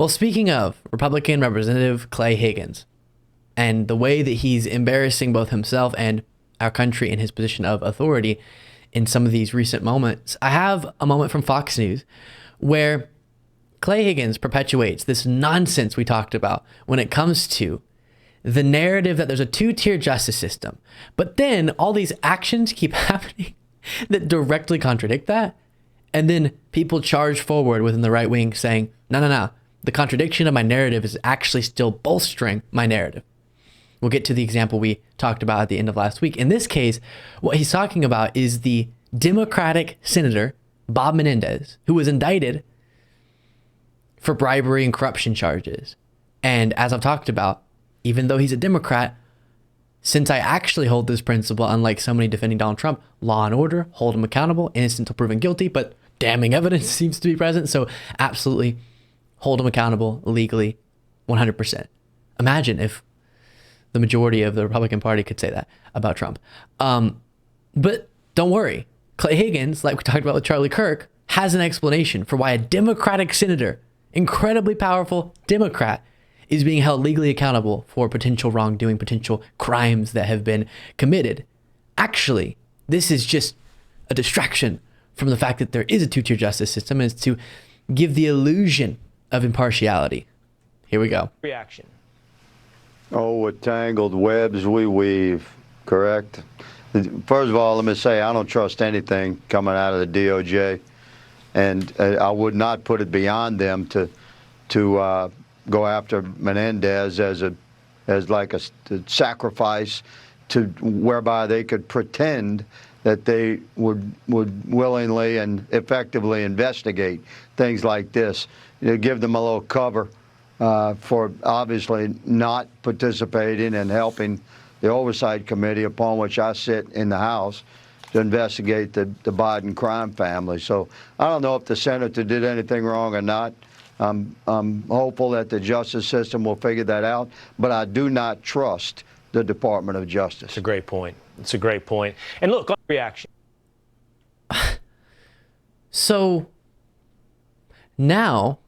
Well, speaking of Republican Representative Clay Higgins and the way that he's embarrassing both himself and our country in his position of authority in some of these recent moments, I have a moment from Fox News where Clay Higgins perpetuates this nonsense we talked about when it comes to the narrative that there's a two-tier justice system. But then all these actions keep happening that directly contradict that. And then people charge forward within the right wing saying, no. The contradiction of my narrative is actually still bolstering my narrative. We'll get to the example we talked about at the end of last week. In this case, what he's talking about is the Democratic Senator, Bob Menendez, who was indicted for bribery and corruption charges. And as I've talked about, even though he's a Democrat, since I actually hold this principle, unlike so many defending Donald Trump, law and order, hold him accountable, innocent until proven guilty, but damning evidence seems to be present. So absolutely hold him accountable legally, 100%. Imagine if the majority of the Republican Party could say that about Trump. But don't worry. Clay Higgins, like we talked about with Charlie Kirk, has an explanation for why a Democratic senator, incredibly powerful Democrat, is being held legally accountable for potential wrongdoing, potential crimes that have been committed. Actually, this is just a distraction from the fact that there is a two-tier justice system, and it's to give the illusion of impartiality. Here we go. Reaction. Oh, what tangled webs we weave, correct? First of all, let me say I don't trust anything coming out of the DOJ, and I would not put it beyond them to go after Menendez as like a sacrifice to whereby they could pretend that they would willingly and effectively investigate things like this. You know, give them a little cover for obviously not participating and helping the Oversight Committee, upon which I sit in the House, to investigate the Biden crime family. So I don't know if the senator did anything wrong or not. I'm hopeful that the justice system will figure that out, but I do not trust the Department of Justice. It's a great point. It's a great point. And look, reaction. So now,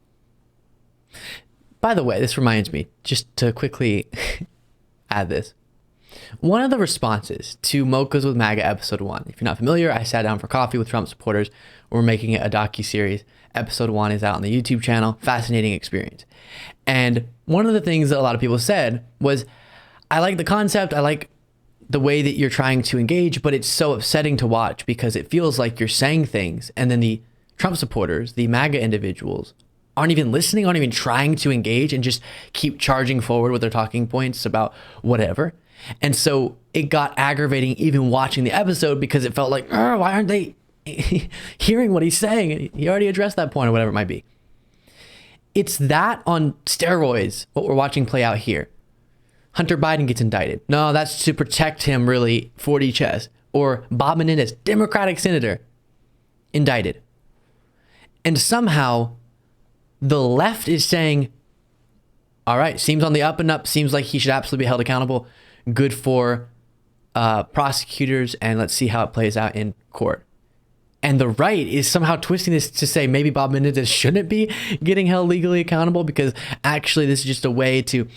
by the way, this reminds me, just to quickly add this. One of the responses to Mocha's with MAGA episode 1, if you're not familiar, I sat down for coffee with Trump supporters. We're making it a docuseries. Episode 1 is out on the YouTube channel. Fascinating experience. And one of the things that a lot of people said was, I like the concept. I like the way that you're trying to engage, but it's so upsetting to watch because it feels like you're saying things and then the Trump supporters, the MAGA individuals, aren't even listening, aren't even trying to engage, and just keep charging forward with their talking points about whatever. And so it got aggravating even watching the episode because it felt like, oh, why aren't they hearing what he's saying? He already addressed that point or whatever it might be. It's that on steroids, what we're watching play out here. Hunter Biden gets indicted. No, that's to protect him, really, 40 chess. Or Bob Menedez, Democratic senator, indicted. And somehow the left is saying, all right, seems on the up and up, seems like he should absolutely be held accountable. Good for prosecutors, and let's see how it plays out in court. And the right is somehow twisting this to say maybe Bob Menedez shouldn't be getting held legally accountable because actually this is just a way to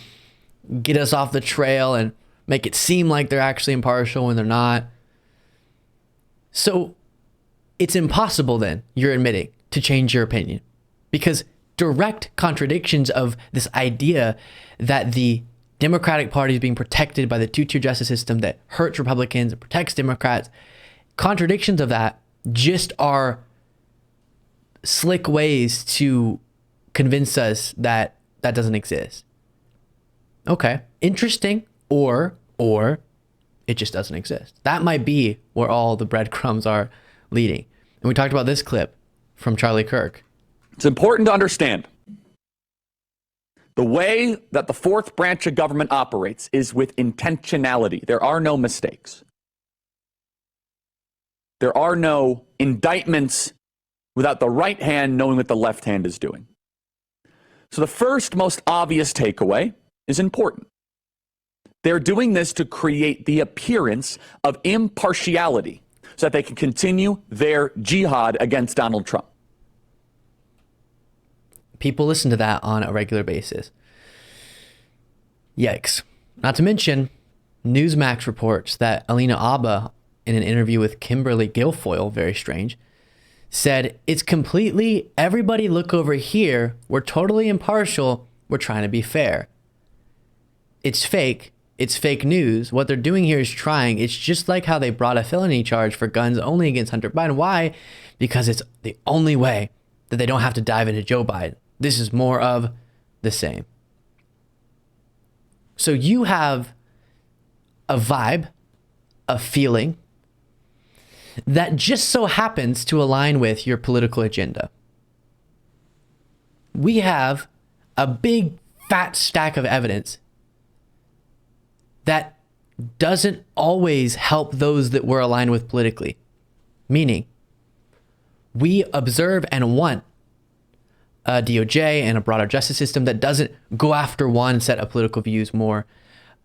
get us off the trail and make it seem like they're actually impartial when they're not. So it's impossible then, you're admitting, to change your opinion, because direct contradictions of this idea that the Democratic Party is being protected by the two-tier justice system that hurts Republicans and protects Democrats, contradictions of that just are slick ways to convince us that that doesn't exist. Okay, interesting, or it just doesn't exist. That might be where all the breadcrumbs are leading. And we talked about this clip from Charlie Kirk. It's important to understand the way that the fourth branch of government operates is with intentionality. There are no mistakes. There are no indictments without the right hand knowing what the left hand is doing. So the first most obvious takeaway is important. They're doing this to create the appearance of impartiality so that they can continue their jihad against Donald Trump. People listen to that on a regular basis. Yikes. Not to mention, Newsmax reports that Alina Abba, in an interview with Kimberly Guilfoyle, very strange, said, it's completely, everybody look over here. We're totally impartial. We're trying to be fair. It's fake. It's fake news. What they're doing here is trying. It's just like how they brought a felony charge for guns only against Hunter Biden. Why? Because it's the only way that they don't have to dive into Joe Biden. This is more of the same. So you have a vibe, a feeling that just so happens to align with your political agenda. We have a big fat stack of evidence that doesn't always help those that we're aligned with politically. Meaning, we observe and want a DOJ and a broader justice system that doesn't go after one set of political views more,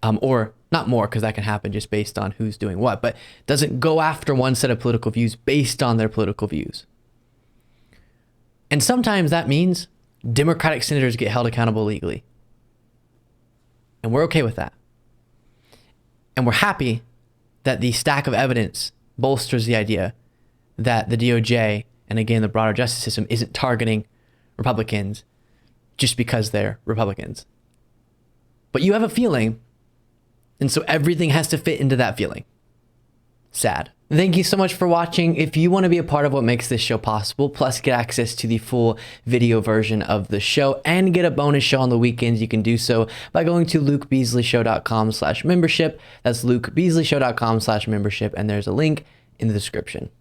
or not more, because that can happen just based on who's doing what, but doesn't go after one set of political views based on their political views. And sometimes that means Democratic senators get held accountable legally. And we're okay with that. And we're happy that the stack of evidence bolsters the idea that the DOJ and again the broader justice system isn't targeting Republicans just because they're Republicans. But you have a feeling, and so everything has to fit into that feeling. Sad. Thank you so much for watching. If you want to be a part of what makes this show possible, plus get access to the full video version of the show and get a bonus show on the weekends, you can do so by going to lukebeasleyshow.com/membership. That's lukebeasleyshow.com/membership, and there's a link in the description.